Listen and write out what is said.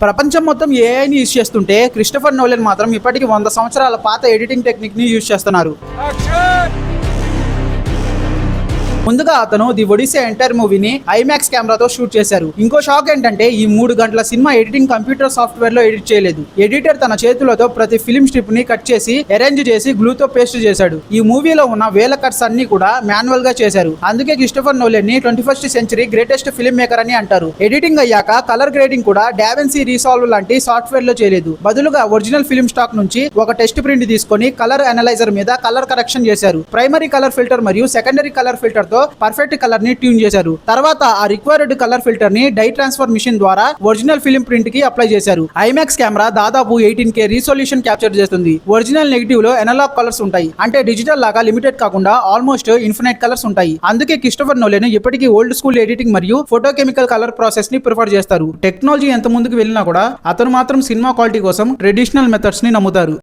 ప్రపంచం మొత్తం ఏఐని యూజ్ చేస్తుంటే క్రిస్టోఫర్ నోలన్ మాత్రం ఇప్పటికి 100 సంవత్సరాల పాత ఎడిటింగ్ టెక్నిక్ ని యూజ్ చేస్తున్నారు. ముందుగా అతను ది ఒడిసే ఎంటైర్ మూవీని ఐమాక్స్ కెమెరాతో షూట్ చేశారు. ఇంకో షాక్ ఏంటంటే ఈ 3 గంటల సినిమా ఎడిటింగ్ కంప్యూటర్ సాఫ్ట్వేర్ లో ఎడిట్ చేయలేదు. ఎడిటర్ తన చేతులతో ప్రతి ఫిల్మ్ స్ట్రిప్ ని కట్ చేసి అరేంజ్ చేసి గ్లూతో పేస్ట్ చేశాడు. ఈ మూవీలో ఉన్న వేల కట్స్ అన్ని కూడా మాన్యువల్ గా చేశారు. అందుకే క్రిస్టోఫర్ నోలన్ ని 21st century greatest film maker అని అంటారు. ఎడిటింగ్ అయ్యాక కలర్ గ్రేడింగ్ కూడా డావిన్సీ రీసాల్వ్ లాంటి సాఫ్ట్వేర్ లో చేయలేదు. బదులుగా ఒరిజినల్ ఫిల్మ్ స్టాక్ నుంచి ఒక టెస్ట్ ప్రింట్ తీసుకొని కలర్ అనలైజర్ మీద కలర్ కరెక్షన్ చేశారు. ప్రైమరీ కలర్ ఫిల్టర్ మరియు సెకండరీ కలర్ ఫిల్టర్ తో పర్ఫెక్ట్ కలర్ ని ట్యూన్ చేశారు. తర్వాత ఆ రిక్వైర్డ్ కలర్ ఫిల్టర్ ని డై ట్రాన్స్ఫర్ మిషన్ ద్వారా ఒరిజినల్ ఫిల్మ్ ప్రింట్ కి అప్లై చేశారు. ఐమాక్స్ కెమెరా దాదాపు 18K రిజల్యూషన్ క్యాప్చర్ చేస్తుంది. ఒరిజినల్ నెగిటివ్ లో ఎనలాగ్ కలర్స్ ఉంటాయి. అంటే డిజిటల్ లాగా లిమిటెడ్ కాకుండా ఆల్మోస్ట్ ఇన్ఫినైట్ కలర్స్ ఉంటాయి. అందుకే క్రిస్టోఫర్ నోలన్ ఇప్పటికీ ఓల్డ్ స్కూల్ ఎడిటింగ్ మరియు ఫోటోకెమికల్ కలర్ ప్రాసెస్ ని ప్రిఫర్ చేస్తారు. టెక్నాలజీ ఎంత ముందుకు వెళ్ళినా కూడా అతను మాత్రం సినిమా క్వాలిటీ కోసం ట్రెడిషనల్ మెథడ్స్ ని నమ్ముతారు.